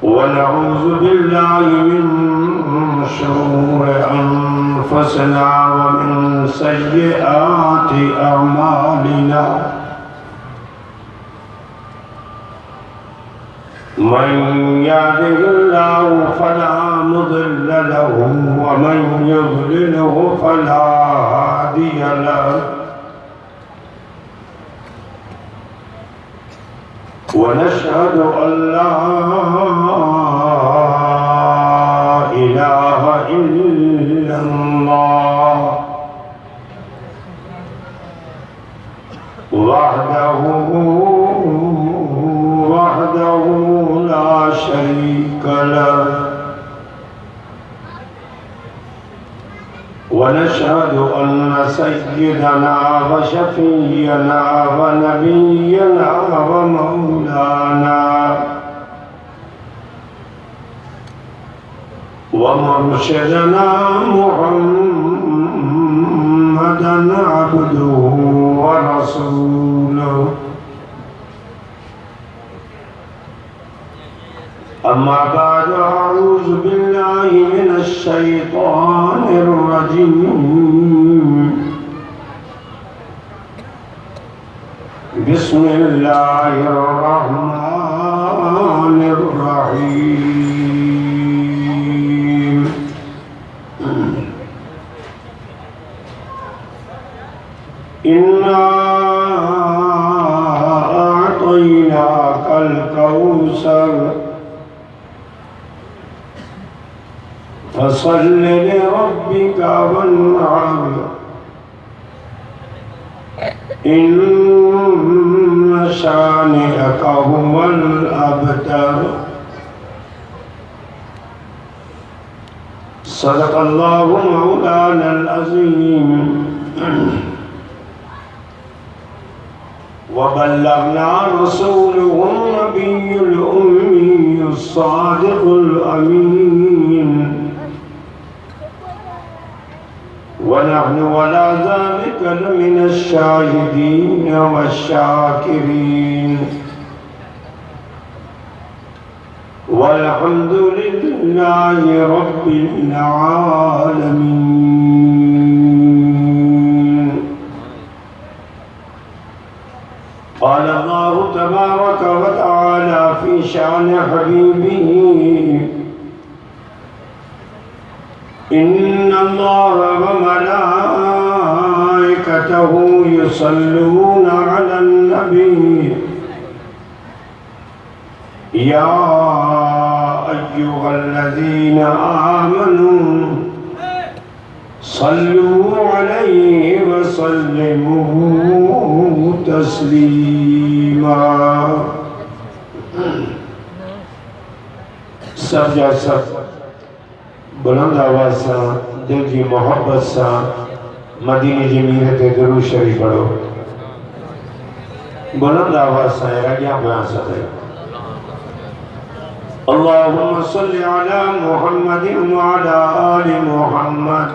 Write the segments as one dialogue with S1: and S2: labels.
S1: ونعوذ بالله من شرور أنفسنا ومن سيئات أعمالنا من يهده الله فلا مضل له ومن يضلله فلا هادي له ونشهد أن لا إله إلا الله وحده لا شريك له ونشهد أن سيدنا وشفينا ونبينا ومولانا ومرشدنا محمدا عبده ورسوله أما بعد أعوذ بالله من الشيطان الرجيم بسم الله الرحمن الرحيم إنا أعطيناك الكوثر فصل لربك وانحر إن شانئك هو الأبتر صدق الله مولانا العظيم وبلغنا رسوله النبي الأمي الصادق الأمين ونحن ولا ذلك لمن الشاهدين والشاكرين والحمد لله رب العالمين. قال الله تبارك وتعالى في شأن حبيبه إن الله وملائكته يصلون على النبي يا أيها الذين آمنوا صلوا عليه وسلموا تسليما. सब जा सब बुलंद आवाज से दिल की मोहब्बत से मदीने की मीरत दुरूद शरीफ पढ़ो. बुलंद आवाज से रगिया बयान से अल्लाहुम्म सल्लि अला मुहम्मदिन व अला आलि मुहम्मद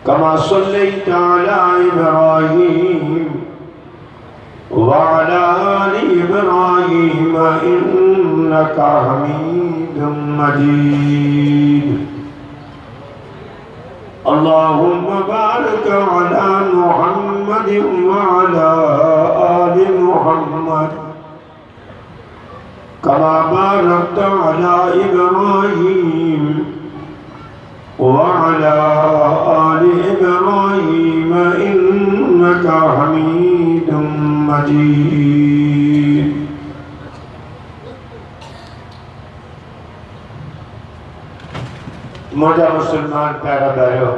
S1: कमा सल्लैता अला इब्राहीम व अला आलि इब्राहीम इन्नका हमीदुम मजीद. अल्लाहुम्मा बारिक अला मुहम्मदिन व अला आलि मुहम्मद कमा बारकता अला इब्राहीम व अला आलि इब्राहीम इन्नका हमीदुम मजीद. मोजा मुसलमान प्यारा भाइयों,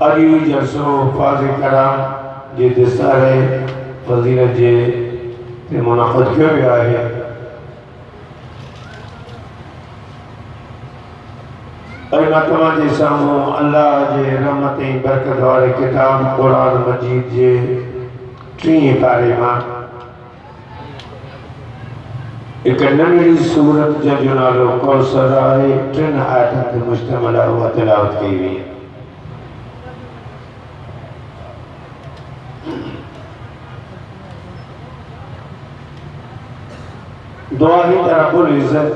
S1: अभी जलसो फाज़ कराम जे दिसारे फजीलत जे ते मुनाक़द कियो वियो आहे. मां तव्हां जे साम्हूं अल्लाह जे रहमत ऐं बरकत वारे किताब क़ुरान मजीद जे 3 पारे मां एक नंढड़ी सूरत जो नालो कौसर आहे 3 आयतुनि ते मुश्तमिल आहे, उहा तिलावत कई वई. दुआ ही रब्बुल इज्जत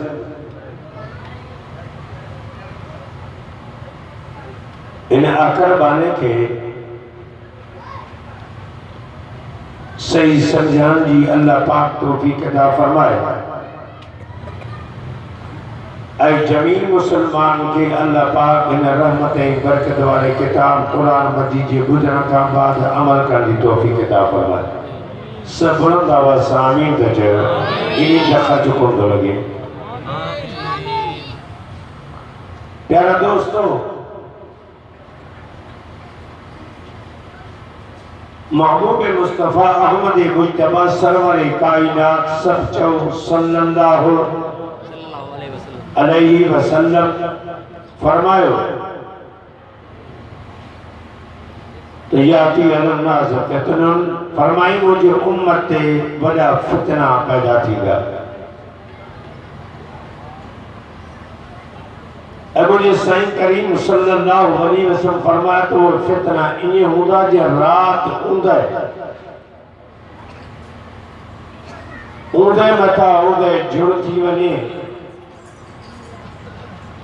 S1: इन अकरबाने के सही समझान जी अल्लाह पाक तौफीक अता फरमाए। ऐ जमीन मुसलमान के अल्लाह पाक इन रहमतें बरकत वाले किताब कुरान मजीद के गुजरन का बाद अमल करने की तौफीक अता फरमाए। सब बुलंद आवाज़ से आमीन कहो। इन्हीं दफा चुकों तो लगे। प्यारा दोस्तों, महबूब मुस्तफ़ा अहमद मुज्तबा सरवर कायनात सब चौ सल्लल्लाहु अलैहि वसल्लम फरमायो तो याती अलन्नास फितनुन फरमाई मुझे उम्मत ते वड़ा फितना पैदा थीगा। मुझे साईं करीम सल्लल्लाहु अलैहि वसल्लम फरमाया तो वो फितना इन्हें हुंदा जे रात उदय मथा उदय जुड़ थी वने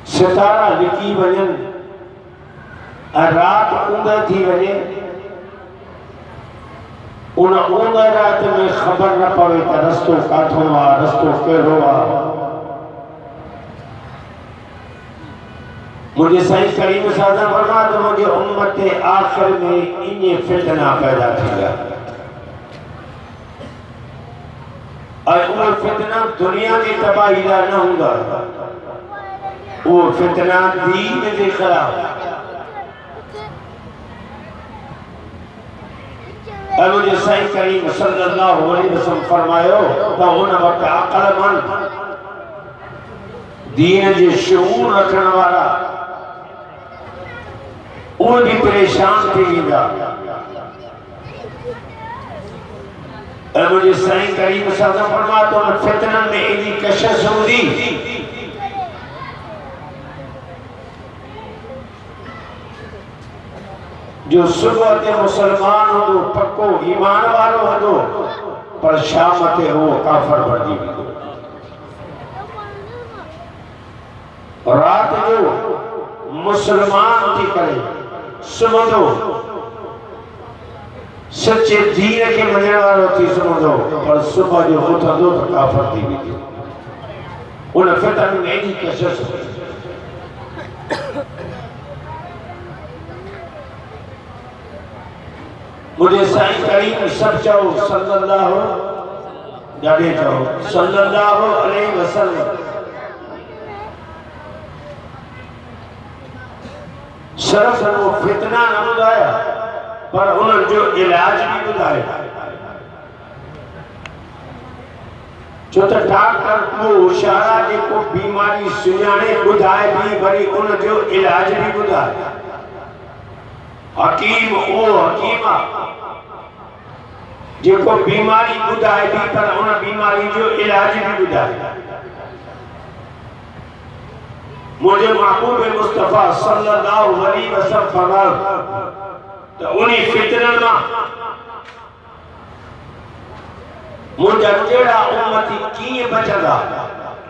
S1: सितारा लिखी वजन रात उदय थी वने उन उदय रात में खबर न पवे तो रस्तो काथों आ रस्तो कहिड़ो आ। मुझे सही करीम सादा फरमा तो मुझे उम्मत आखिर में इन्हें फितना पैदा थीगा और वो फितना दुनिया की तबाही का न होगा, वो फितना दीन के खिलाफ। और मुझे सही करीम सल्लल्लाहु अलैहि वसल्लम फरमायो तो उन वक्त अक्लमंद दीन के शऊर रखने वाला वो भी परेशान थीगा। मुझे साईं करीम सादा फरमा तो फितना में इतनी कशिश होगी जो सुबह के मुसलमान हो पक्को ईमान वालो हो पर शाम ते वो काफर बन जी। रात जो मुसलमान थी करे समझो सच्चे दीन के मजने वालों थी समझो पर सुबह जो उठा दो तो काफर थी भी उन फितन में नहीं कशिश। मुझे साईं करीम सब चाहो सल्लल्लाहु जाने चाहो सल्लल्लाहु अलैहि वसल्लम सिर्फ वो फितना न बुधाया पर उन्होंने जो इलाज भी बुधाया। जो तो डॉक्टर को इशारा जो बीमारी सुझाने बुधाए भी भरी उन जो इलाज भी बुधाया। हकीम ओ हकीमा जो बीमारी बुधाए भी पर उन बीमारी जो इलाज भी बुधाया। मुझे महबूब मुस्तफ़ा सल्लल्लाहु अलैहि वसल्लम फरमाया तो उन्हीं फितनन में मुझे जेड़ा उम्मती कीए बचदा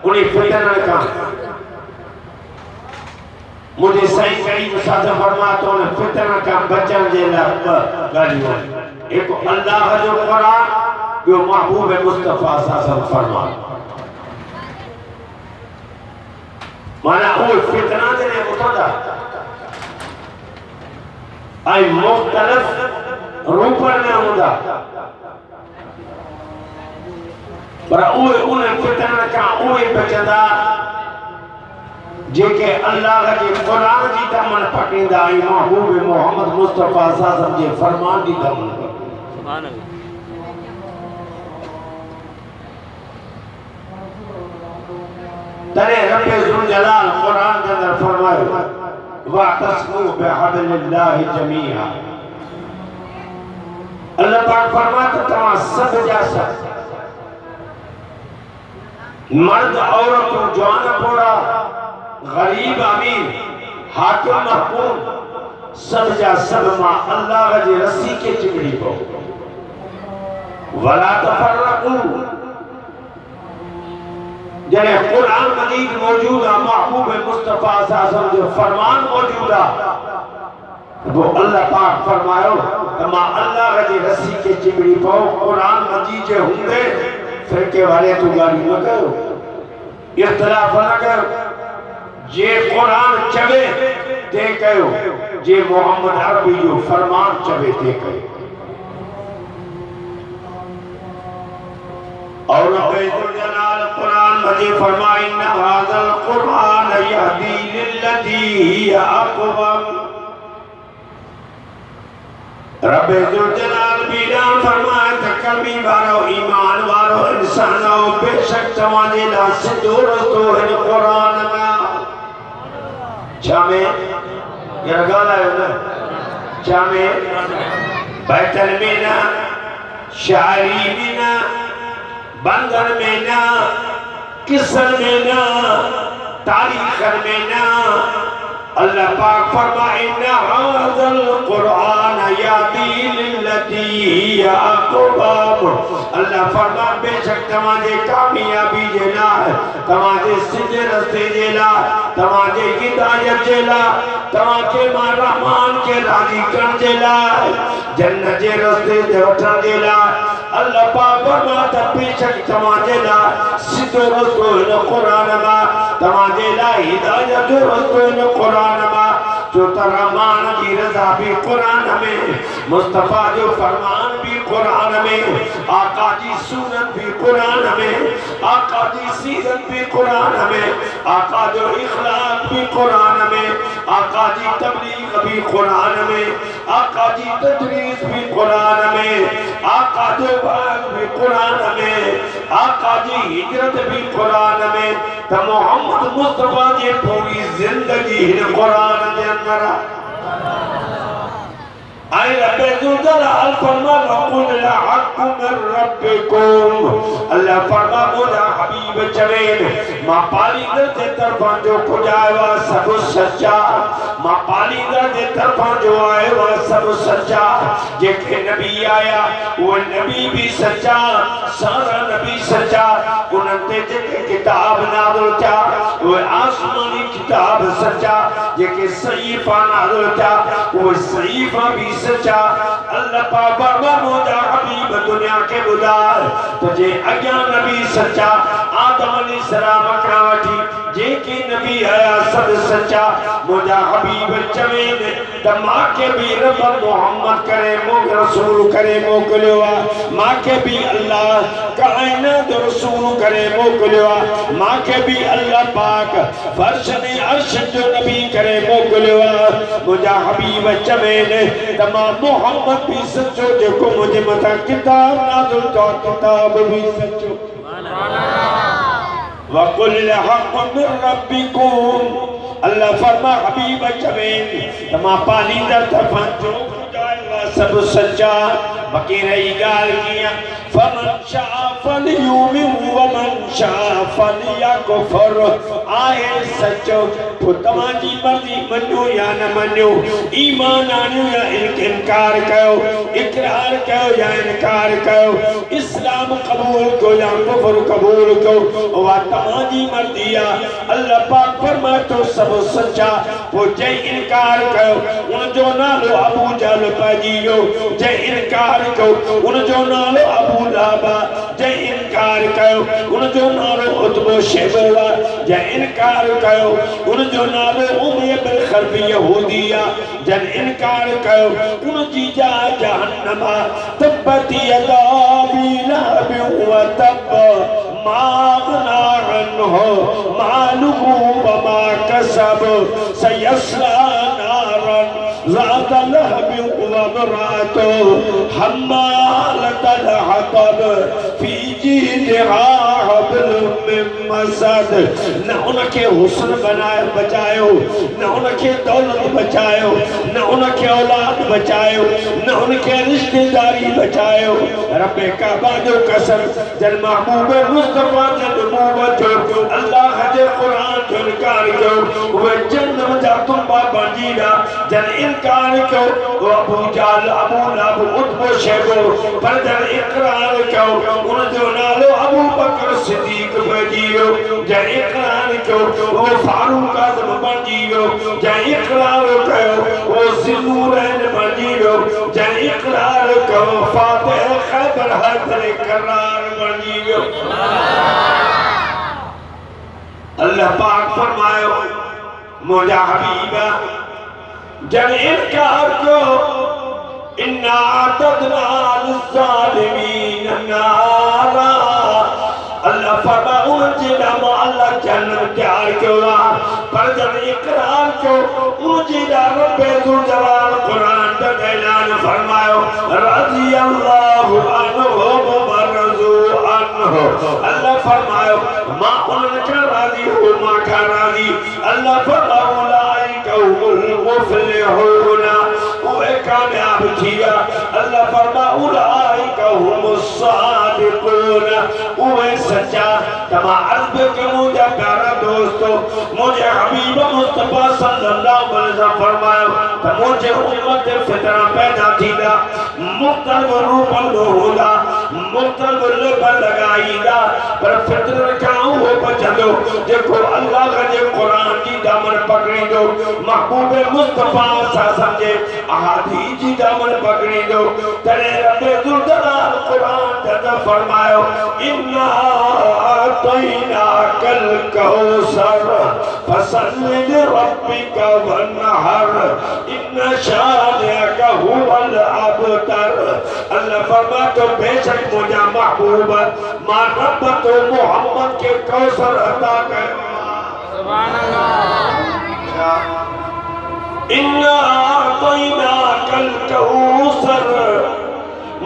S1: उन्हीं फितनन का मुझे सही करीम सादा फरमाया तो उन्हें फितनन का बचन जे गालियों एक अल्लाह जो कुरान जो महबूब मुस्तफ़ा सल्लल्लाहु अलैहि वसल्लम फरमाया माना वो फितना देने उठा आई मुख्तलिफ रूपन में होगा पर वो उन फितना का वो बचदा जेके अल्लाह के कुरान की दमन पकड़ींदा आई महबूब मोहम्मद मुस्तफ़ा सल्लल्लाहु अलैहि वसल्लम के फरमान की दमन सुभान अल्लाह। तरे रब्बे जुल जलाल कुरान के अंदर फरमायो वातस्मू बिहब्लिल्लाहि जमीआ। अल्लाह पाक फरमाता तमा सब जा सब मर्द औरत जवान बूढ़ा गरीब अमीर हाकिम महकूम सब जा सब मां अल्लाह के रस्सी के चिमड़ी को वला तफर्रकू जने कुरान मजीद मौजूद है, महबूब मुस्तफा सासम जो फरमान मौजूद है, वो अल्लाह पाक फरमायो तमा अल्लाह जी रस्सी के चिमड़ी पाओ कुरान मजीद जे हुंदे फिर के वाले तू गाड़ी न करो, इख्तिलाफ न करो, जे कुरान चवे ते कयो, जे मोहम्मद अरबी जो फरमान चवे ते कयो। और जलाल कुरान मजीद फरमाए इन्ना हाज़ल कुरान यहदी लिल्लती हिय अक़वम। रब्बे जलाल बीरान फरमाए तकमी वारो ईमान वारो इंसानो बेशक तमाजे ला सिद्धो रस्तो है कुरान में छामे ये गाला है ना छामे बैतल में ना शायरी में ना बंदर में ना किस्सन में ना तारीख में ना अल्लाह पाक फरमाए इन्ना हाज़ल कुरान यहदी लिल्लती हिय अक़वम। अल्लाह फरमा बेशक तमाजे कामयाबी जेला तमाजे सीधे रास्ते जेला तमाजे हिदायत जेला तमाजे मां रहमान के राजी कर जेला जन्नत जे रास्ते जे वठण जेला अल्लाह पाक फरमा बेशक तमाजे ला सीधो रास्तो इन कुरान में तमाजे ला हिदायत जो रास्तो इन कुरान जो रहमान की रज़ा भी कुरान में, मुस्तफा जो फरमान भी कुरान में, आका जी सूरत भी कुरान में, आका जी सीरत भी कुरान में, आका जो इखलाक भी कुरान में, आका जी तबलीग भी कुरान में, आका जी तदरीस भी कुरान में, आका जो बाग भी कुरान में, आका जी हिजरत भी कुरान में, तो मोहम्मद मुस्तफा जी पूरी जिंदगी कुरान के अंदर आए रब्बे जुलजलाल फरमा वकुल हक़ मिन रब्बिकुम। अल्लाह फरमा मुझा हबीब चवेन मां पालींदड़ जे तरफा जो कुछ आयो सब सच्चा, मां पालींदड़ जे तरफा जो आयो सब सच्चा, जेके नबी आया वो नबी भी सच्चा, सारा नबी सच्चा, उनते जेके किताब नाज़िल थिया वो आसमानी किताब सच्चा, जेके सहीफा नाज़िल थिया वो सहीफा भी सच्चा। अल्लाह पाक फरमा मुझा हबीब दुनिया के बुदार तुझे अज्ञा नबी सच्चा, आदम अलैहिस्सलाम का वठी जेके नबी आया सब सच्चा, मुझा हबीब चवेन त मां के भी रब मोहम्मद करे मोग रसूल करे मोकलियो, मां के भी अल्लाह कायनात रसूल करे मोकलियो, मां के भी अल्लाह पाक फर्श ने अर्श जो नबी करे मोकलियो, मुझा हबीब चवेन त मां मोहम्मद भी सच्चो जेको मुझे मथा किताब नाज़िल तो किताब भी सच्चो। वकुल हक़ मिन रब्बिकुम। अल्लाह फरमा हबीब चवेन तमा पालींदड़ तरफा जो सब सच्चा, बाकी रही गाल किया फमन शाअ फलयुमिन वमन शाअ फलयकफुर। आए सच्चो तो तमाजी मर्जी मनो या न मनो, ईमान आणियो या इनकार कयो, इकरार कयो या इनकार कयो, इस्लाम कबूल कयो या कुफ्र कबूल कयो, वा तमाजी मर्जी आ। अल्लाह पाक फरमाए तो सब सच्चा, वो जे इनकार कयो उन जो नालो अबू जहल पइजियो, जे इनकार कयो उन जो नालो अबू लहब, जे इनकार कयो उन जो नालो उतबो शेबा, जे इनकार कयो उन जो नालो उमैया बिन खल्फ यहूदिया, जन इनकार कयो उन जी जा जहन्नम। तब्बत यदा अबी लहब व तब मा अग़ना अन्हु मालुहु व मा कसब सयस्ला नारन ज़ात लहब व इम्रअतुहु हम्मालतल हतब फी जीदिहा हब्लुम मिन मसद। न उनके हुस्न बनाए बचायो, न उनके दौलत बचायो, न उनके औलाद बचायो, न उनके रिश्तेदारी बचायो। रब्बे काबा जो कसम जन महबूब मुस्तफा जन नबूवत जो अल्लाह जे कुरान जो इनकार कयो वे जन्नम जा तुम्बा बंजीदा जन इनकार कयो वो अबू जाल अबू लहब उतबो शेबो पर जन इकरार कयो उन जो नालो अबू बकर सिद्दीक बजीयो जन इकरार कयो वो फारूक आजम बजीयो जन इकरार कयो वो ज़िन्नूरैन बजीयो जन इकरार कयो फातिह खैबर हैदर करार बजीयो अल्लाह पाक फरमायो मुझा हबीबा जब इनकार को इन्ना तदना लिज़्ज़ालिमीन नारा अल्लाह फरमाओ जिना अल्लाह जन्नत तैयार किया पर जब इकरार को मुझे रब्बे ज़ुल जलाल कुरान का ऐलान फरमायो रज़ी अल्लाहु अन्हु व रज़ू अन्हु अल्लाह फरमायो मा उनका राजी हो मा का राजी अल्लाह फरमाओ लाइका हुमुल मुफ़लिहून वो कामयाब थिया अल्लाह फरमाओ लाइका हुमुस सादिक़ून वो सच्चा तमा अर्ज़ के मुझे प्यारा दोस्तों मुझे हबीब मुस्तफा सल्लल्लाहु अलैहि वसल्लम फरमायो त मुझे उम्मत फितरा पैदा थीदा मुख्तलिफ रूपन होदा मुख्तलिफ लेबल लगाईदा पर फितरा का वो बचंदो जेको अल्लाह के कुरान की दामन पकड़ी दो महबूब मुस्तफा सा समझे अहादीस की दामन पकड़ी दो तेरे रब्बे ज़ुल जलाल कुरान दा फरमायो इन्ना आतैना कल कौसर फसल्लि लिरब्बिका वन्हर इन्ना शानिअका हुवल अबतर अल्लाह फरमाता तो बेशक मुझा महबूब मां रब तो मोहम्मद के कौसर अता कर सुभान अल्लाह इन्ना आतैना कल कौसर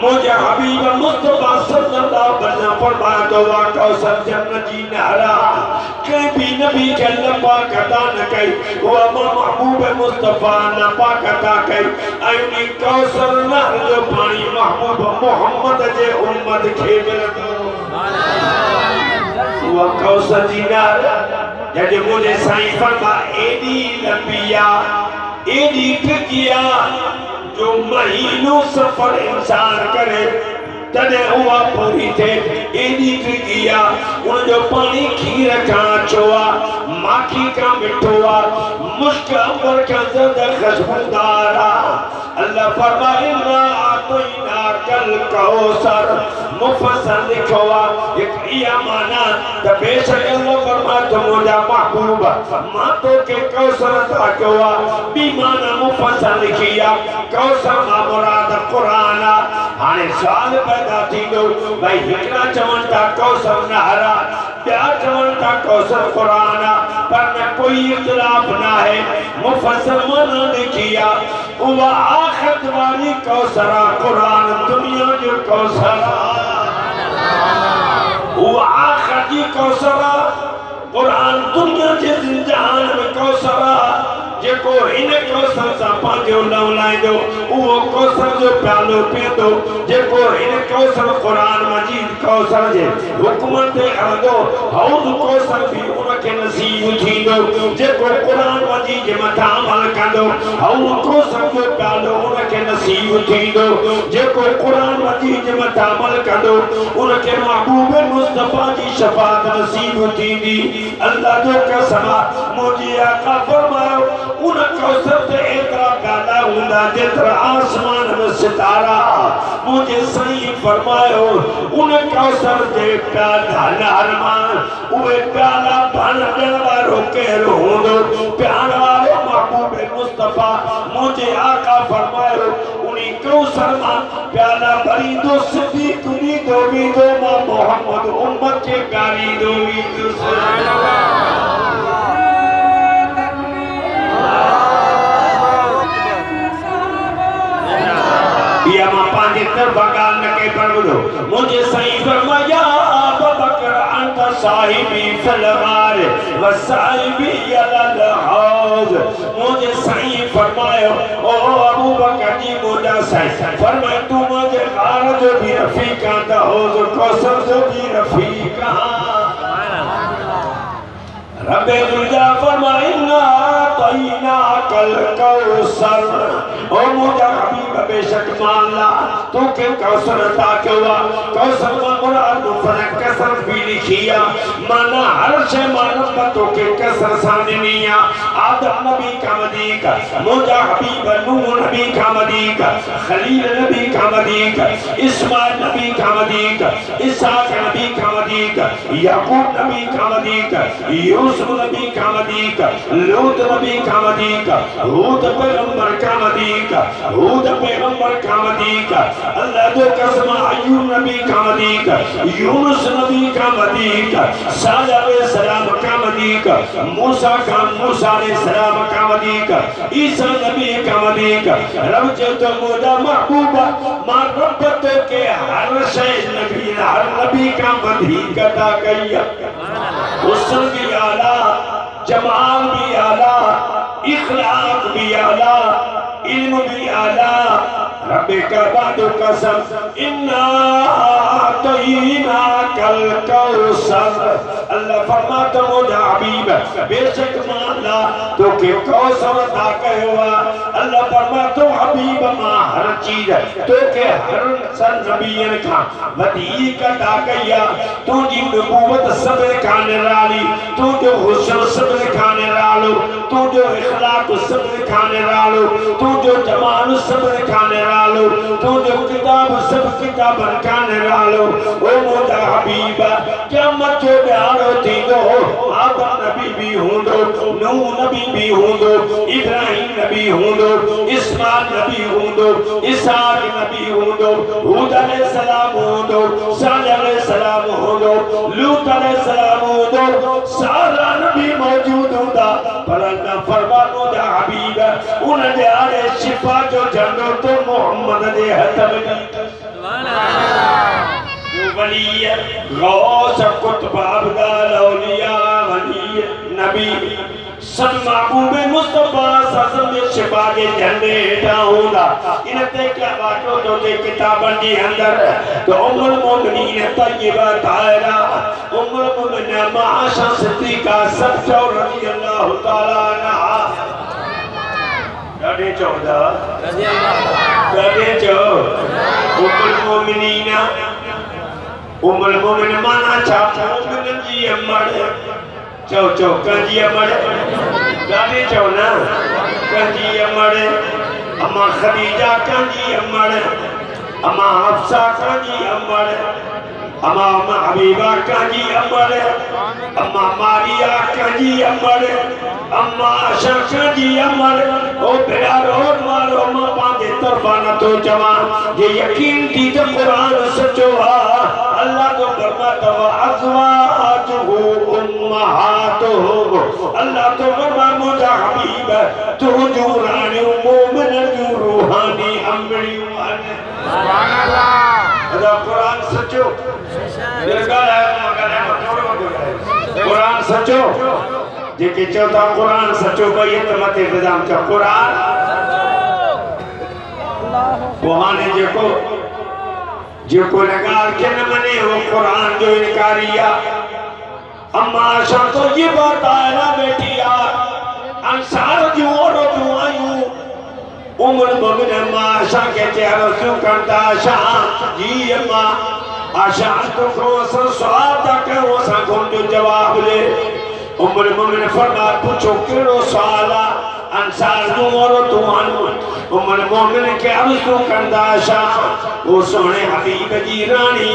S1: मुझे हबीब मुस्तफा सल्लल्लाहु अलैहि वसल्लम फरमाया तो वा कौसर जन्नत जी नहरा के भी नबी के अल्लाह पाक अता न कई वो महबूब मुस्तफा न पाक अता कई ऐनी कौसर नहर जो पानी महबूब मोहम्मद जे उम्मत खे मिलंदो वो कौसर जी नहर जॾहिं मुझे साईं फरमा एडी लंबिया एडी टिकिया जो महीनों सफर इंसान करे तने हुआ पूरी थे एडी टिकिया उन जो पानी खीर का चोआ माखी का मिठोआ मुश्क अंबर का ज़्यादा खुशबूदारा अल्लाह फरमाएगा आतैना कल कौसर मुफस्सल लिखवा एक या माना त बेशक अल्लाह फरमाता मुझा महबूब मां तो के कौसर अता कवा बी माना मुफस्सल लिखिया कौसर मा मुराद कुरान हाने सवाल पैदा थींदो भाई हिकड़ा चवण था कौसर नहरा ॿिया चवण था कौसर कुरान पर न कोई इख्तिलाफ ना है मुफस्सल माना लिखिया उवा आखिरत वाली कौसर कुरान दुनिया जो कौसर वो आखिर जी कौसर कुरान दुनिया के जहान में कौसर जेको इन कौसर सा पांजो लवलाइंदो वो कौसर जो प्यालो पींदो जेको इन कौसर कुरान मजीद कौसर जे हुक्म ते हलंदो हौद कौसर भी उनके नसीब थींदो जेको कुरान मजीद जे मथा अमल कंदो हौद कौसर जो प्यालो उनके नसीब थींदो जेको कुरान मजीद जे मथा अमल कंदो उनके महबूब मुस्तफा जी शफाअत नसीब थींदी अल्लाह जो कसम मुझे आका फरमायो उन कौसर ते एतरा प्याला हुंदा जेतरा आसमान में सितारा मुझे सही फरमायो उन कौसर जे प्याला नहरमान उहे प्याला बन देण वारो केरो हुंदो प्यार वारो महबूब मुस्तफा मुझे आका फरमायो उनी कौसर मा प्याला भरी दो सिद्दीक नी दो भी दो मा मोहम्मद उम्मत के गारी दो भी दो सुभान अल्लाह या मां पांजे तरफ गाल न के पढ़ो मुझे सही फरमाया अबू बकर अंत साहिबी फलगार व साहिबी अलल हौज मुझे सही फरमायो ओ अबू बकर जी मुझे सही फरमाया तू मुझे गार जो भी रफीका दा हौज कौसर जो भी रफीका रब्बे गुलजा फरमाइना तईना कल कौसर ओ मुझा हबीब बेशक मानला तू के कौसर अता किया कौसर में कुरान मुफरक कसर भी लिखिया माना हर शे मानव तो के कसर सानिया आदम नबी का मदीका मुझा हबीब नूह नबी का मदीका खलील नबी का मदीका इस्माइल नबी का मदीका इसहाक नबी का मदीका याकूब नबी का मदीका यूसुफ नबी का मदीका लूत नबी का मदीका हूद पैगंबर का मदीका हूद पैगंबर का मदीका अल्लाह दो कसम अय्यूब नबी का मदीका यूनुस नबी का मदीका सालेह अलैहि सलाम का मदीका मूसा अलैहि सलाम का मदीका ईसा नबी का मदीका रब जो तो मोदा महबूबा मां रब तो के हर शय नबी हर नबी का मदीका दा गया हुस्न भी आला जमाल भी आला इखलाक भी आला इल्म भी आला रब्बे का बादो कसम इन्ना तईना कल कौसर अल्लाह फरमाता मुझा हबीब बेशक मानला तो के कौसर अता कहवा अल्लाह फरमाता हबीब मा हर चीज तो के हर सन नबियन का वदीक अता कया तू जी नबूवत सब्र खाने वाली तू जो हुस्न सब्र खाने वालो तू जो इखलाक सब्र खाने वालो तू जो जमाल सब्र खाने वालो तू जो किताब सब किताब खाने वालो ओ मुझा हबीबा क़यामत जो ॾियारो थींदो आदम नबी भी हूंदो नूह नबी भी हूंदो इब्राहिम नबी हूंदो इस्माइल नबी हूंदो इसहाक नबी हूंदो हूद अलैहि सलाम हूंदो सालेह अलैहि सलाम हूंदो लूत अलैहि सलाम हूंदो सारा नबी मौजूद हूंदा पर अल्लाह फरमानो दा हबीब उन ॾियारे शिफा जो झंडो तो मोहम्मद दे हथ में सुभान अल्लाह वली गौस कुतुब अब्दाल औलिया वली नबी सब महबूब मुस्तफा सल्लल्लाहु अलैहि शिफा के झंडे डाउंदा इन ते क्या बातो तो ते किताबन जी अंदर तो उम्मुल मोमिनीन तय्यबा ताहिरा उम्मुल मोमिनीन माशा सिद्दीका सच्चा रज़ियल्लाहु ताला अन्हा ॾाढे चौदा ॾाढे चौ उम्मुल मोमिनीन माना छा मोमिनन जी अमड़ चौ चौ कंजी अमड़ ॾाढे चौ न कंजी अमड़ अम्मा खदीजा कंजी अमड़ अम्मा हफ्सा कंजी अमड़ अम्मा हबीबा कंजी अमड़ अम्मा मारिया कंजी अमड़ अम्मा आशा कंजी अमड़ ओ बेड़ा रोड मारो मां पांजे तरफा न तो जवा ये यकीन थी तो कुरान सचो आ अल्लाह तो फरमाता व अज़वाजुहु उम्महातुहु अल्लाह तो फरमा मुझा हबीब तू जो रानी मोमिन जो रूहानी अमड़ी सुभान अल्लाह अदा कुरान सचो कुरान सचो जेके चौथा कुरान सचो भई त मथे विधान का कुरान कोहाने जेको लगाल के न मने वो कुरान जो इनकारिया अम्मा आशा तो ये बात आया बेटिया अंसार जो और दुआयूं उम्र मोमिन अम्मा आशा के चेहरा सु करता आशा जी अम्मा आशा तो को सवाल तक वो सांखों जो जवाब ले उम्र मोमिन फरमा पूछो केड़ो सवाल अंसार जो और दुआयूं उम्र मोमिन के अर्ज़ कंदा आशा ओ सोने हबीब जी रानी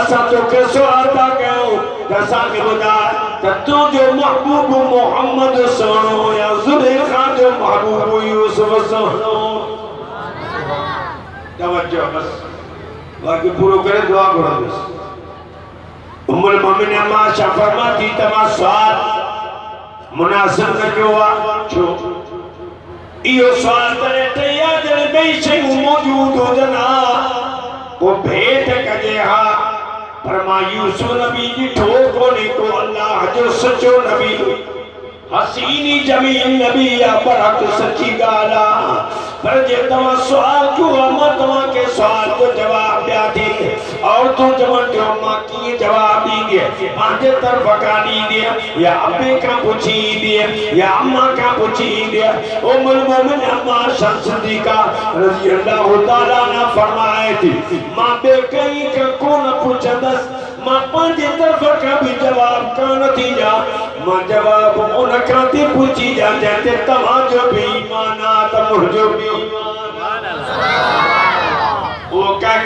S1: असा तो के सवाल था कयो दसा के बुदा तू जो महबूब मोहम्मद सोनो या जुलेखा जो महबूब यूसुफ सोनो तवज्जो बस बाकी पूरा करे दुआ करो बस उम्र मोमिन अम्मा आशा फरमाती तमा सवाल मुनासिब न कयो छो इहो सवाल करे ते याद बई शयूं मौजूद हुजनि वो भेंट कजे हा पर मां यूसुफ नबी ॾिठो कोन्हे को अल्लाह जो सचो नबी हसीनी जमीन नबी या बरहक सच्ची ॻाल्हि आहे पर जे तव्हां सवाल कयो मां तव्हांखे सवाल जो जवाब ॾियां थी और तूं चवण थियो मां कीअं जवाब ॾींदी दिए पांचे तरफ कानी दिए या अब्बे का पूछी दिए या अम्मा का पूछी दिए उम्मुल मोमिन अम्मा सिद्दीका रज़ी अल्लाह तआला ने फरमाए थी मां बे कई का कौन पूछंदस मां पांचे तरफ का भी जवाब कान थी जा मां जवाब उन का थी पूछी जा जते तमाजो भी ईमाना त मुझो भी ईमान वो का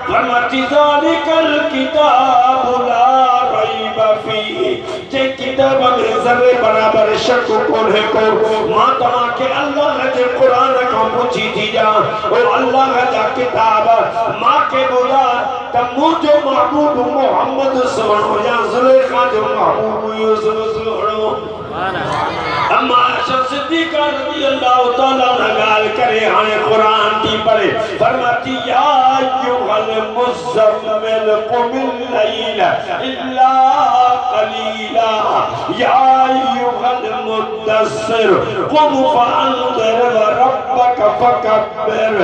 S1: फरमाती ज़ालिकल किताब ला रैब फीह जे किताब में ज़र्रे बराबर शक कोन है को मां तमा के अल्लाह जे कुरान का पूछी थी जा ओ अल्लाह जा किताब मां के बोला त मुझो महबूब मोहम्मद सुनो या ज़ुलेखा जो महबूब यूसुफ सुनो अम्मा सिद्दीका रज़ी अल्लाह तआला गाल करे हाने कुरान की पढ़े फरमाती या अय्युहल मुज़म्मिल कुमिल लैला इल्ला कलीला या अय्युहल मुद्दस्सिर कुम फअंज़िर व रब्बक फकब्बिर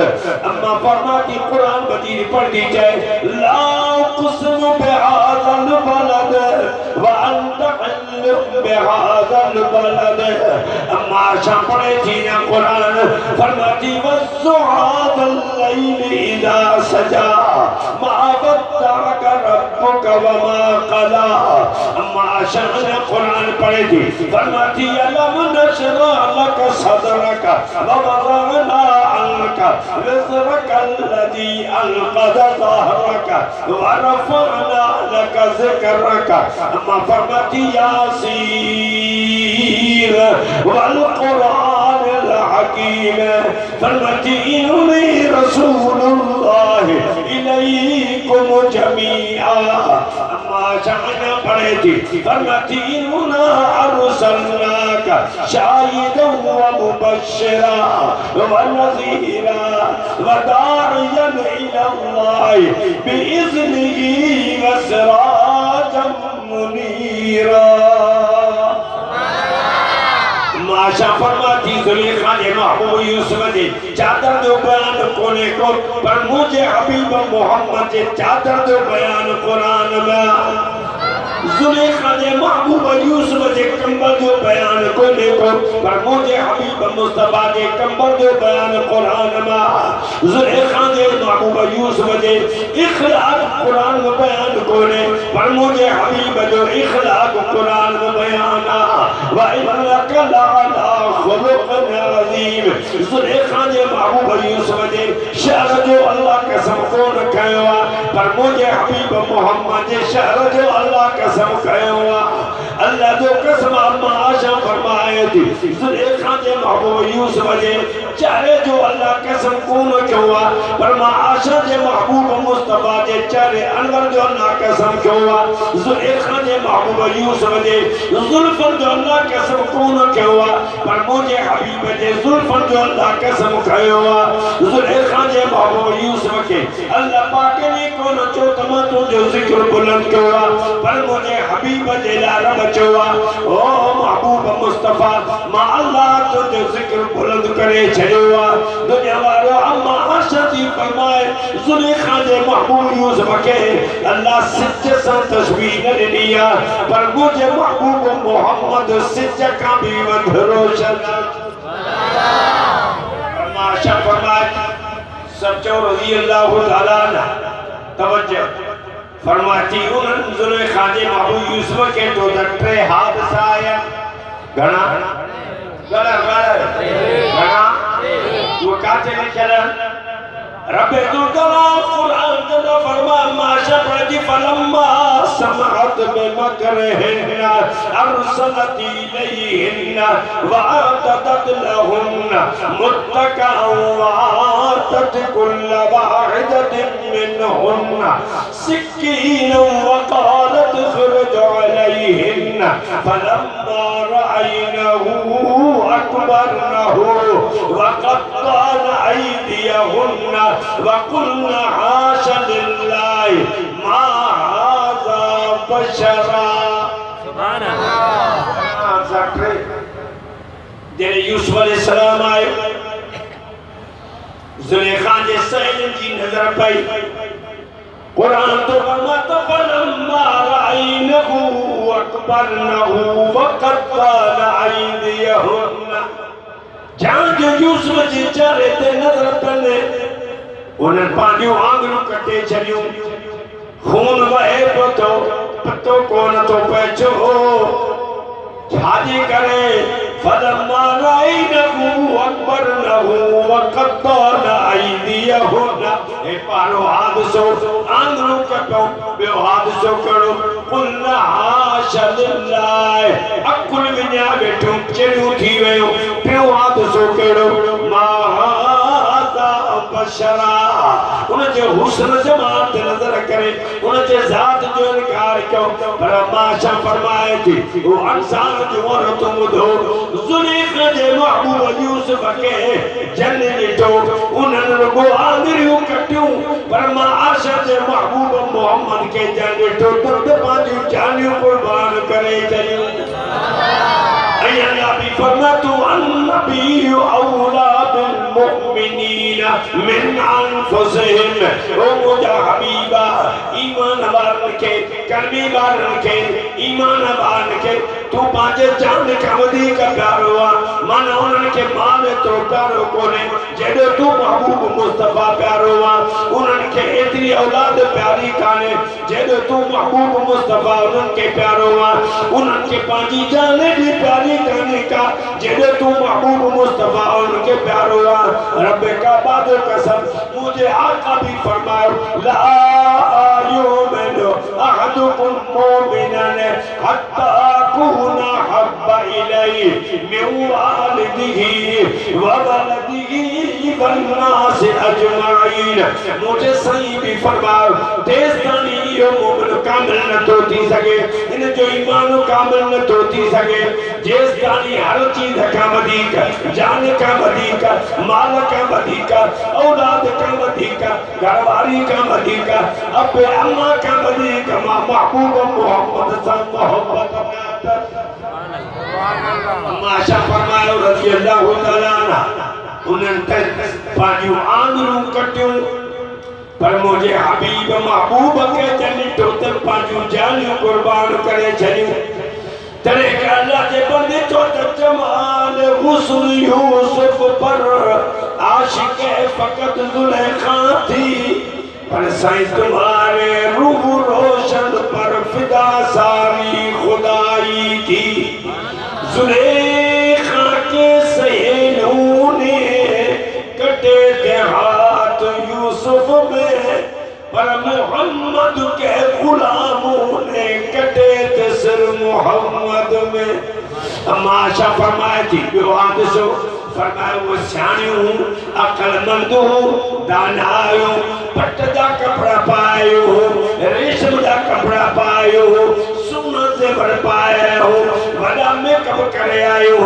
S1: अम्मा फरमाती कुरान मजीद पढ़ दी जाए ला उक़सिमु बिहाज़ल बलद व अंत हिल्लुम बिहाज़ल बलद अम्मा आशा पढ़े थी ना कुरान फरमाती वस्सुहादल लैल इज़ा सजा मा वद्दअक रब्बुक व मा क़ला अम्मा आशा ने कुरान पढ़े थी फरमाती अलम नशरह लक सदरक व वज़अना अन्क विज़रक अल्लज़ी अनक़ज़ ज़हरक व रफ़अना लक ज़िक्रक अम्मा फरमाती यासीन वल कुरानिल हकीम फरमाती इन्नी रसूलुल्लाह इलैकुम जमीआ अम्मा शान पढ़े थी फरमाती इन्ना अरसलनाका शाहिदन व मुबश्शिरा व नज़ीरा व दाइयन इलल्लाह बिइज़्निही व सिराजम मुनीरा आशा फरमाती ज़ुलेखा ने महबूब यूसुफ ने चादर दो बयान कोने को पर मुझे हबीब मोहम्मद जे चादर दो बयान कुरान में ज़ुलेखा ने महबूब यूसुफ जे कंबल दो बयान कोने को पर मुझे हबीब मुस्तफा जे कंबल दो बयान कुरान में ज़ुलेखा ने महबूब यूसुफ जे इखलाक कुरान में बयान कोने पर मुझे हबीब जो इखलाक कुरान में बयान व इन्नका लअला खुलुक़िन अज़ीम ज़ुलेखा ने महबूब यूसुफ जे शहर जो अल्लाह कसम कोन कयो पर मुझे हबीब मोहम्मद जे शहर जो अल्लाह कसम कयो अल्लाह जो कसम अम्मा आशा फरमाए थी ज़ुलेखा जे महबूब यूसुफ जे चेहरे जो अल्लाह कसम कोन कयो पर मां आशा जे महबूब मुस्तफा जे चेहरे अनवर जो अल्लाह कसम कयो ज़ुलेखा जे महबूब यूसुफ जे ज़ुल्फ़न जो अल्लाह कसम कोन कयो पर मुझे हबीब जे ज़ुल्फ़न जो अल्लाह कसम कयो ज़ुलेखा जे महबूब यूसुफ के अल्लाह पाक ने कोन चो तम तुझो ज़िक्र बुलंद कयो पर मुझे हबीब जे लाल बचो ओ महबूब मुस्तफा मां अल्लाह तुझो ज़िक्र बुलंद करे छयो दुनिया वालो अम्मा आशा थी फरमाए ज़ुलेखा जे महबूब यूसुफ के अल्लाह सिज से तस्वीर न दिया पर मुझे महबूब मोहम्मद सिज का भी वध रोशन अम्मा आशा फरमाए सब चो रज़ी अल्लाह तआला तवज्जो फरमाती उन ज़ुलेखा जे महबूब यूसुफ के तो ट्रे हादसा आया घना घना घना वो काटे लिखल रब्बे दुलजलाल कुरान का फरमा माशा प्रति फलम्मा समअत बिमकरहिन्ना अरसलत इलैहिन्ना वअतदत लहुन्ना मुत्तकअन वआतत कुल्ल वाहिदतिन मिनहुन्ना सिक्कीना वक़ालत खुरुज अलैहिन्ना फलम्मा रअयनहु अकबरनहु वक़त्तअन अयदियहुन्ना वक़ुल्ना हाशा लिल्लाहि मा हाज़ा बशरा सुभान अल्लाह जॾहिं यूसुफ अलैहिस्सलाम आयो ज़ुलेखा जे सहेलियुनि जी नज़र पई कुरान तो फरमाता फलम्मा राइनहु अकबरनहु वक़त्तना अयदियहुन्ना। जहां जो यूसुफ जे चेहरे ते नजर पने उन्हनि पंहिंजूं आङुरियूं कटे छॾियूं। खून वहे पियो थो, पतो कोन थो पए छो छाजे करे। फलम्मा राइनहु अकबरनहु वक़त्तना अयदियहुन्ना। हे पारो हादसो आङुरियूं कटो। ॿियो हादसो कहिड़ो? कुल्ला हाशा लिल्लाह। अकुल विञा वेठो, चरियूं थी वियूं। टियों हादसो कहिड़ो? मा हाज़ा बशरा। उनजे हुस्न जमाल ते नज़र करे उनजे ज़ात जो इनकार कयो। पर माशा फरमाए थी वो इंसान जो औरतूं ॿुधो ज़ुलेखा जे महबूब यूसुफ खे जन ॾिठो। उन्हनि रुॻो आङुरियूं कटियूं। पर मां आशा जे महबूब मोहम्मद खे जन ॾिठो त पंहिंजूं जानियूं कुर्बान करे छॾियूं। अल्लाह भी फरमातो अन्नबी औला बिल मुमिनीना मिन अनफुसिहिम। ओ मुजा हबीबा ईमान वारन के कलमी वारन के ईमान वारन के तू पांचे जान खां वधीक प्यारो आ। मन उन्हनि खे माल तो प्यारो कोने जेॾो तू महबूब मुस्तफा प्यारो आ। उन्हनि खे एतिरी औलाद प्यारी काने जेॾो तू महबूब मुस्तफा उन्हनि खे प्यारो आ। उन्हनि खे पंहिंजी जान भी प्यारी काने का जेॾो तू महबूब मुस्तफा उनके प्यारो आ। रब का बाद कसम मुझे आका भी फरमायो ला युमिनु अहदुकुम मुमिनन हत्ता कुना हब्बा इलैहि मिन वालिदिही व वलदिही वन्नास अजमाइन। मुझे सही भी फरमायो तेस्तानी यो मोमिन कामिल न तो थी सके इन जो ईमान कामिल न तो थी सके जेसतानी हर चीज का वधीक जान का वधीक माल का वधीक औलाद का वधीक घरवारी का वधीक अबे अम्मा का वधीक मां महबूब मोहम्मद सा मोहब्बत माशा फरमायो रज़ी अल्लाह तआला अन्हा। उन्हनि पंहिंजूं आङुरियूं कटियूं। पर मुझे हबीब महबूब के ॾिठो त पंहिंजूं जानियूं कुर्बान करे छॾियूं। तॾहिं के अल्लाह जे बंदे चो त जमाल हुस्न यूसुफ पर आशिक फकत जुलेखा थी। पर साईं तुम्हारे रूह रोशन पर फिदा सारी खुदाई थी। जुलेखा के सहेलियों ने कटे थे हाथ यूसुफ में पर मोहम्मद के गुलामों ने कटे थे सिर मोहम्मद में। माशा फरमाए थी विवाद सो फरमाए वो सियाणियूं अकलमंदूं दानायूं पट जा कपड़ा पायो रेशम जा कपड़ा पायो सोना जेवर पायो वॾा मेकअप करे आयो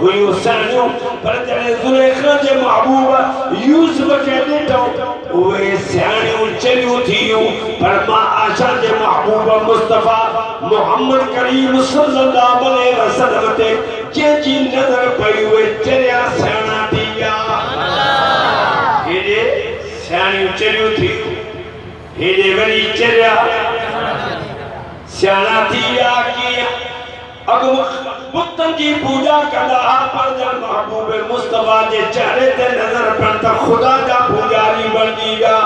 S1: हुयूं सियाणियूं। पर जॾहिं ज़ुलेखा जे महबूब यूसुफ खे ॾिठो उहे सियाणियूं चरियूं थियूं। पर मां आशा जे महबूब मुस्तफा मोहम्मद करीम सल्लल्लाहु अलैहि वसल्लम ते जंहिंजी नज़र पई उहे चरिया सियाणा थी विया। हेॾे सियाणियूं चरियूं थियूं हेॾे वरी चरिया सियाणा थी विया। कीअं अॻु बुतनि जी पूॼा कंदा पर जन महबूब मुस्तफा जे चेहरे ते नज़र पवनि त ख़ुदा जा पुजारी बणिजी विया।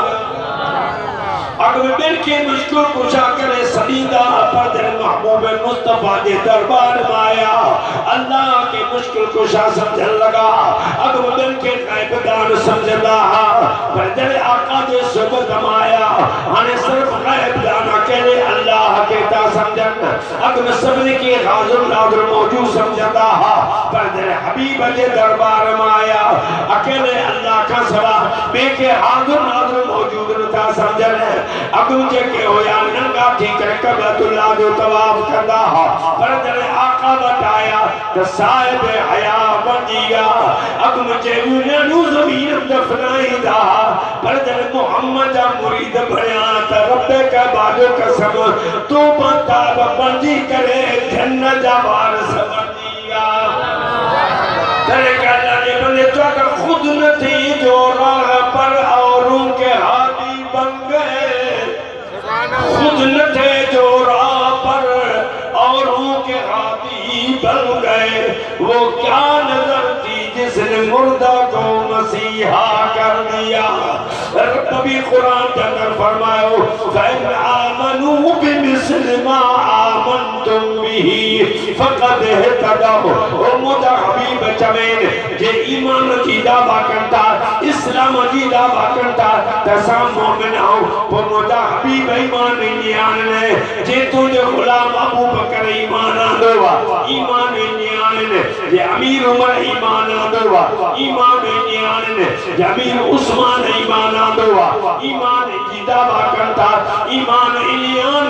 S1: अॻु में ॿियनि खे मुश्किल कुशा करे सॾींदा पर जन महबूब मुस्तफा जे दरबार में आया अल्लाह के मुश्किल कुशा समझण लॻा। अॻु में ॿियनि खे ग़ैबदान समझंदा पर जॾहिं आका जे सुबत में आया हाणे सिर्फ़ ग़ैबदान अकेले अल्लाह के था समझनि। अॻु में सभिनी खे हाज़िर नाज़िर मौजूद समझंदा पर जॾहिं हबीब जे दरबार में आया अकेले अल्लाह खां सवा ॿिए खे हाज़िर नाज़िर मौजूद नथा समझनि। अॻु जेके हुया नंगा थी करे कबतुल्लाह जो तवाफ कंदा पर जॾहिं आका वटि आया त साहिब हया बणिजी विया। अॻु जे ॿियूं ज़मीन दफ़नाईंदा पर जॾहिं मोहम्मद जा मुरीद बणिया त रब कबा जो कसम तू बताब बणिजी करे जन्नत जा वारिस बणिजी विया। तॾहिं के अल्लाह जे बंदे चओ त ख़ुदि न थी जो राह पर औरों के हादी बन गए नबी कुरान के अंदर फरमायो फइन आमनू बिमिस्ल मा आमनतुम बिही फकद इहतदव। ओ मुदा हबीब चवेन जे ईमान जी दावा करता इस्लाम जी दावा करता तसा मोमिन आओ वो मुदा हबीब ईमान न्यान ने जे तुझे गुलाम अबू बकर ईमान आंदोवा ईमान न्यान ने जे अमीर उमर ईमान आंदोवा ईमान न्यान ने जे अमीर उस्मान ईमान आंदोवा ईमान जी दावा करता ईमान न्यान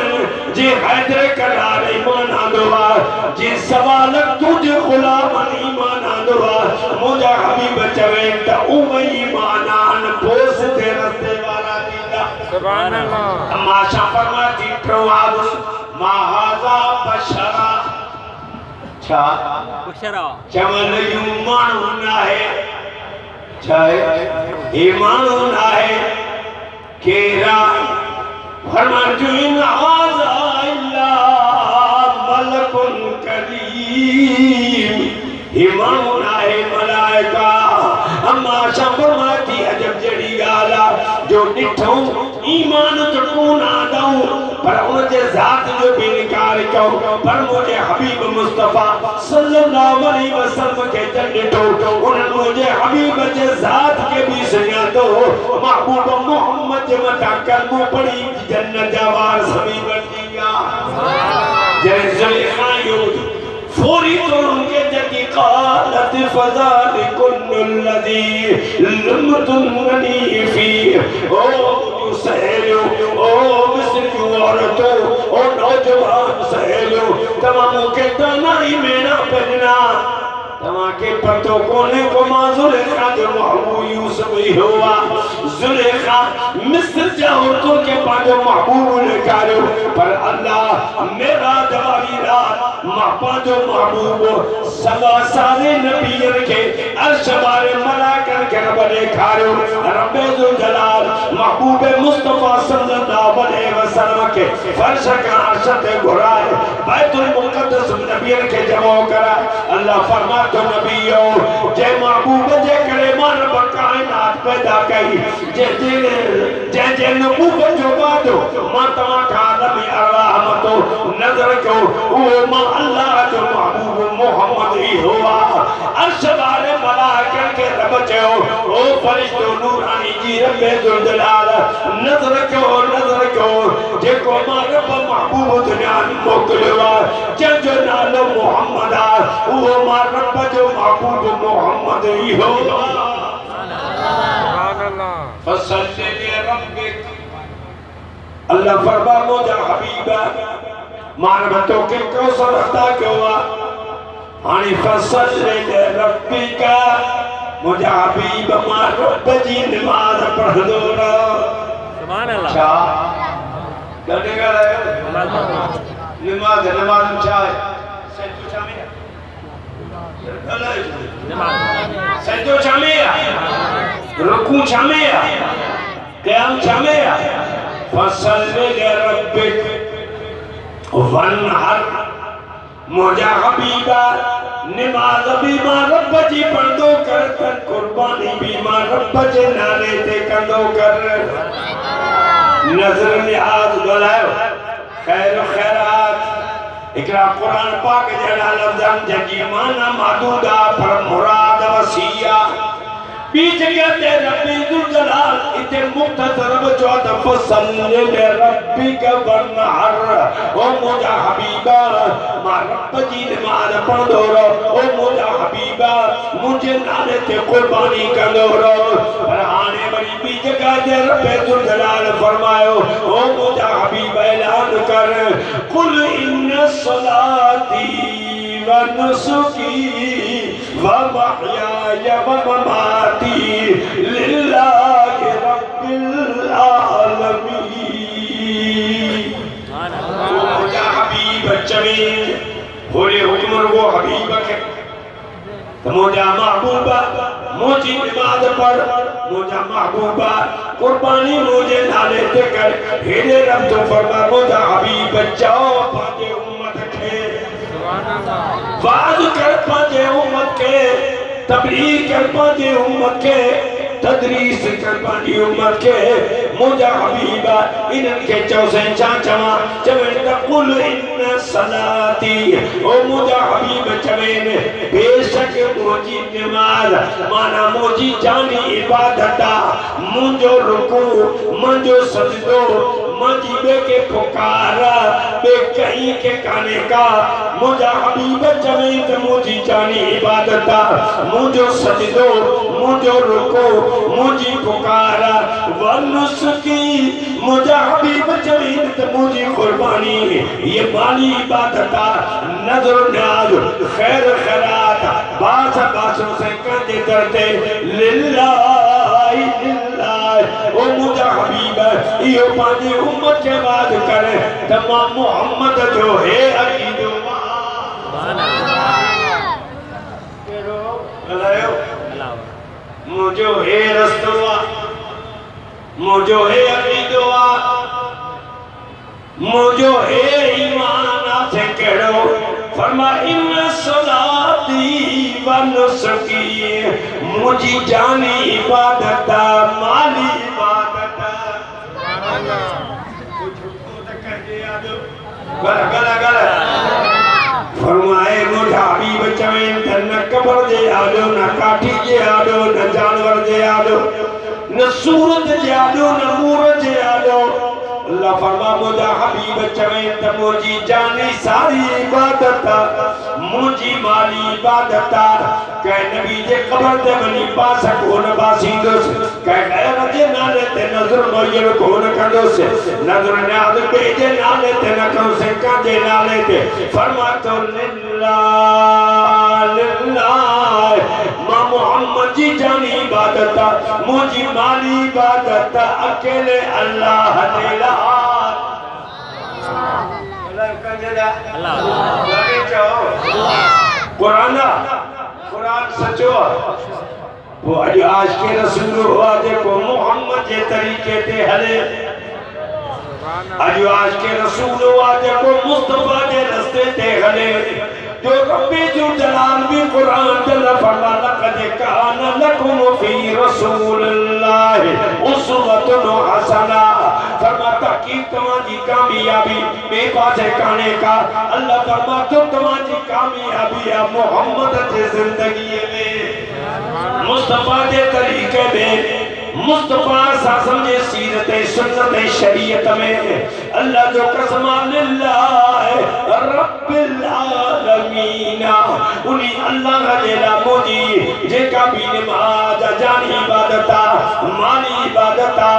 S1: जे हैदर करार ईमान आंदोवा जे सवाल तुझे गुलाम ईमान आंदोवा मुझे हबीब चवे त उमे ईमान आन पोस दे रस्ते वाला दीदा सुभान अल्लाह। माशा फरमाती प्रवाद माहाजा बशरा छा बशरा चमन यूमान ना है छाए ईमान ना है केरा फरमान जो इन आजा इल्ला मलकुन करीम ईमान ना है मलाइका। अम्मा फरमाती अजब जड़ी गाला जो निठो ईमान तो कोन आदऊ पर उनके जात जो भी इनकार कयो पर मुझे हबीब मुस्तफा सल्लल्लाहु अलैहि वसल्लम के जन्नतो उन मुझे हबीब के जात के भी सुना तो महबूब मोहम्मद जे मता कलमो पढ़ी जन्नत जावार सभी बटिया जय जुलेखा यूद फौरी तो उनके जकी कालत फज़ालिकुल्लज़ी लमतुन्नी फी ओ सहेलो ओ मिस्र औरतों ओ नौजवान सहेलो तमाम के तनाई में ना पजना तमाके पतो कोने को जुलेखा जो महबूब यूसुफ ही हुआ जुलेखा मिस्र जा औरतों के पाजो महबूब ने कारो पर अल्लाह मेरा जवारी रात पाजो महबूब सवा सारे नबियन के अर्श बारे मना कर के बड़े खारो रब्बे जुल जलाल महबूब मुस्तफा सल्लल्लाहु अलैहि वसल्लम के फर्श का अर्श घुराए बैतुल मुक़द्दस नबियन के जमा करा अल्लाह फरमा तो नबियो जे महबूब जे करे मान कायनात पैदा कई जे जे जे जे नबूवत जो वादो मां तमा का आलम अरवाह मतो नजर को वो मां अल्लाह जो महबूब मोहम्मद ही हुआ अर्श बारे मलाइका के रब चो ओ फरिश्तो नूरानी जी रब्बे जुल जलाल नजर को जे को मां रब महबूब दुनिया मोकलवा जे जो नालो मोहम्मद वो मां रब जो महबूब मोहम्मद ही हो सुभान अल्लाह फसल्ले ले रब्बिक अल्लाह फरमा मुझे हबीबा मानवतों के कौसर अता क्यों हानी फसल्ले ले रब्बिक मुझे हबीब मां रब जी नमाज पढ़ दो सुभान अल्लाह अच्छा गड़े गड़े नमाज चाहे सच्चो शामिल सजदो शामिया रुकू शामिया क़याम शामिया फसल्ले ले रब्बिक वनहर मुझा हबीबा नमाज भी मां रब जी पढ़दो कर कर कुर्बानी भी मां रब जे नाले ते कंदो कर नजर नियाज गलायो खैर खैरात इकरा कुरान पाक जड़ा लफ्ज़न जगी माना मादूदा पर मुराद वसिया बीच कहते रब्बी जुल जलाल इते मुख्तसर बचो फसल्ले ले रब्बिक वनहर ओ मुझा हबीबा मां रब जी नमाज पढ़दो ओ मुझा हबीबा मुझे नाले ते कुर्बानी कंदो पर आने वाली बीच कहते रब्बे जुल जलाल फरमायो ओ मुझा हबीबा ऐलान कर कुल इन्न सलाती व नुसुकी व महयाया व ममाती लिल्लाहि रब्बिल आलमीन। मुझा हबीब चवे होले हुक्म वो हबीब के तो मुझा महबूबा मुझी नमाज पढ़ मुझा महबूबा कुर्बानी मुझे नाले ते कर हेले रब तो फरमा मुझा हबीब बचाओ पाजे उम्मत के वाज कर पाजे उम्मत के तबलीग कर पाजे उम्मत के तदरीस करबानी उम्मत के मुझा हबीबा इनके चौसे चाचवा चवें तकुल इन सलाती ओ मुझा हबीब चवें बेशक मोजी नमाज माना मोजी जानी इबादता मुझो रुकू मुझो सजदो मजीबे के पुकारा बे कहीं के काने का मुझा हबीब चवें त मुझी जानी इबादता मुझो सजदो मुझो रुको मुझी पुकारा वनुसकी मुझा हबीब चवें त मुझी कुर्बानी ये माली इबादता नजर न्याज खैर खैरात बास बासों से कंधे करते लिल्लाही लिल्लाह ओ मुझा हबीब यो पानी उम्मत के बाद करे तमाम मोहम्मद जो है अकीदो मुझो है रस्तवा मुझो है अकीदवा मुझो है ईमान से करो फरमा इन सलाती व नुसकी मुझी जानी इबादत माली इबादत गला गला गला फरमाए मुझा हबीब चवें न कब्र जे आडो न काठी जे आडो न जानवर जे आडो न सूरत जे आडो न मूरत जे आडो अल्लाह फरमा मुझा हबीब चवें त मुझी जानी सारी इबादत मुझी माली इबादत कह नबी जे कब्र ते वनी पास कोन बासींदोस कह गैर जे नाले ते नजर मोयर कोन कंदोस नजर न्याद पे जे नाले ते न करो से काजे नाले ते फरमा तो लिल्लाह लिल्लाह मा मोहम्मद जी जानी इबादत मुझी माली इबादत अकेले अल्लाह तेला कुरान सचो वो अज आज के रसूल हुआ देखो मोहम्मद के तरीके ते हले अज आज के रसूल हुआ देखो मुस्तफा के रास्ते ते हले जो रब्बे जो जलाल भी कुरान जल्ल फरमा लक़द कान लकुम फी रसूलिल्लाह उसवतुन हसना फरमा ताकि तुम्हारी कामयाबी मेरे पास है कहने का अल्लाह फरमा तो तुम्हारी कामयाबी है मोहम्मद की जिंदगी में मुस्तफा के तरीके में मुस्तफा सासम जे सीरत सुन्नत शरीयत में अल्लाह जो कसम लिल्लाह रब्बिल आलमीन उनी अल्लाह जेला मोजी जेका भी नमाज जानी इबादता माली इबादता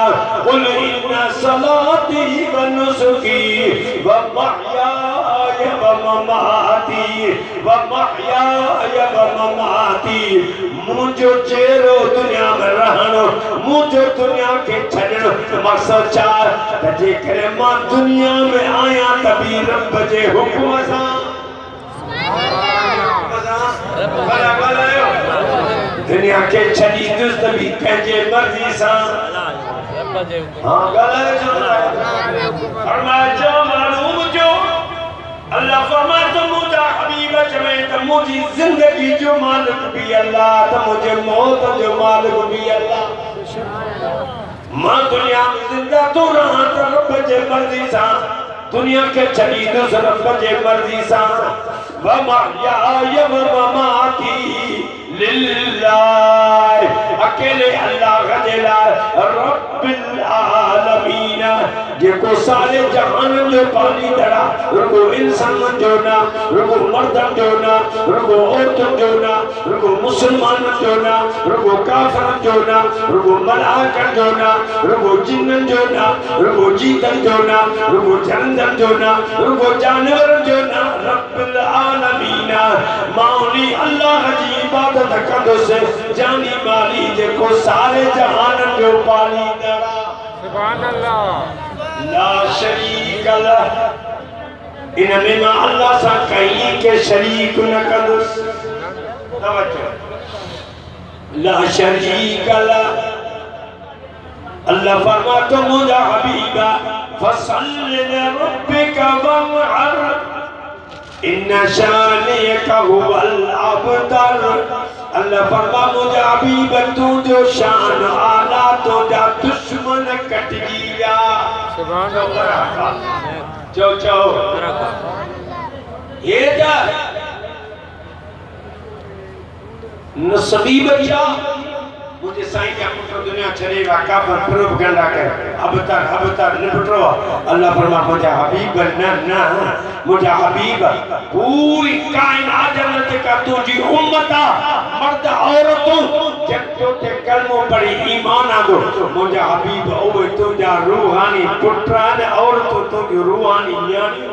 S1: कुल इन्ना सलाती व नुसुकी व महयाय व ममाती व महयाय व ममाती मुझो चेरो दुनिया में रहनो मुझो दुनिया के छड़नो मकसद चार तजे करे मां दुनिया में आया तभी रब जे हुक्म सा दुनिया के छड़ी दुस्त भी पंहिंजे मर्जी सा हां गले फरमाया जो मालूम जो अल्लाह फरमाए तो मुझा हबीब चवें तो मुझी जिंदगी जो मालिक भी अल्लाह तो मुझे मौत जो मालिक भी अल्लाह मां दुनिया में जिंदा तो रहा तो रब जे मर्जी सा दुनिया के छड़ी तो रब जे मर्जी सा व महयाय व ममाती लिल्लाह अकेले अल्लाह जला रब्बिल आलमीन जेको सारे जहान जो पानी दड़ा रुगो इंसान जो ना रुगो मर्दन जो ना रुगो औरतन जो ना रुगो मुसलमान जो ना रुगो काफिर जो ना रुगो मलाइकन जो ना रुगो जिन्नन जो ना रुगो जीतन जो ना रुगो जानवर जो ना रुगो जानवर जो ना रब्बिल आलमीन मौली अल्लाह की इबादत कंदो से जानी माली जेको सारे जहान जो पानी दड़ा सुभान अल्लाह ला शरीक लह इनमें मां अल्लाह सा कहीं के शरीक न कंदुस तवज्जो ला शरीक लह अल्लाह फरमातो मुझा हबीबा फसल्लि लिरब्बिका वन्हर इन्ना शानियका हुवल अबतर अल्लाह फरमा मुझे हबीब तू जो शान आला तो जा दुश्मन कट गया सुभान अल्लाह चो चो ये जा नसबी बच्चा मुझे साईं का पुत्र दुनिया चलेगा काफर प्रोपगंडा कर अब तक निपटो अल्लाह फरमा मुझे हबीब न मुझे हबीब पूरी कायनात जन्नत का तुझी उम्मता मर्द औरतों जब तो ते कलमो पढ़ी ईमान आ दो मुझे हबीब ओए तुझा रूहानी पुत्रा ने औरतों तो रूहानी यानी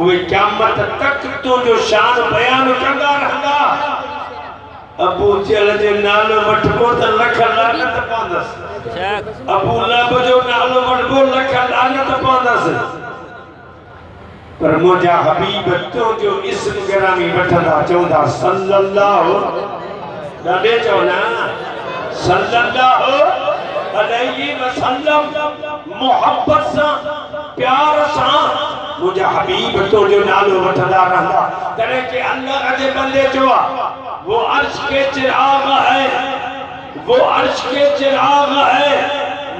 S1: ओए क़यामत तक तो जो शान बयान कंदा रहंदा अबू जहल जो नालो वठबो त लख लानत पवंदस अबू लहब जो नालो वठबो लख लानत पवंदस पर मुझा हबीब तो जो इस्म गिरामी वठंदा चवंदा सल्लल्लाहु ॾाढे चवना सल्लल्लाहु अलैहि वसल्लम मोहब्बत सां प्यार सां मुझा हबीब तो जो नालो वठंदा रहंदा तॾहिं के अल्लाह जे बंदे चवा वो अर्श के चिराग है वो अर्श के चिराग है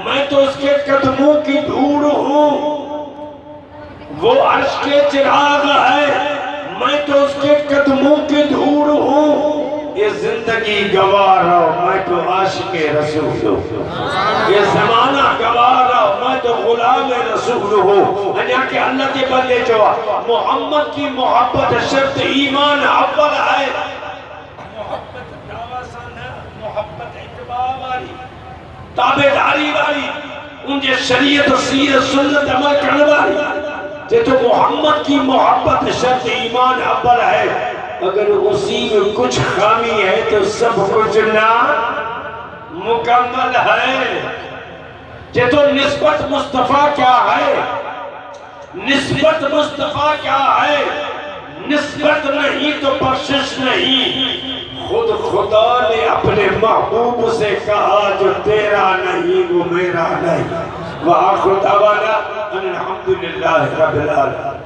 S1: मैं तो उसके कदमों की धूल हूँ वो अर्श के चिराग है मैं तो उसके कदमों की धूल हूँ ये जिंदगी गवाह रहो मैं तो आशिक रसूल हूँ ये जमाना गवाह रहो मैं तो गुलाम रसूल हूँ अन्या के अल्लाह के बंदे जो मोहम्मद की मोहब्बत शर्त ईमान अव्वल है ताबेदारी वाली उनके शरीयत सीरत सुन्नत अमल करने वाली जे तो मोहम्मद की मोहब्बत शर्त ईमान अव्वल है अगर उसी में कुछ खामी है तो सब कुछ ना मुकम्मल है जे तो निस्बत मुस्तफा क्या है निस्बत मुस्तफा क्या है निस्बत नहीं तो बख्शिश नहीं खुद खुदा ने अपने महबूब से कहा जो तेरा नहीं वो मेरा नहीं वह खुदावाना अल्हम्दुलिल्लाह रब्बिल आलमीन।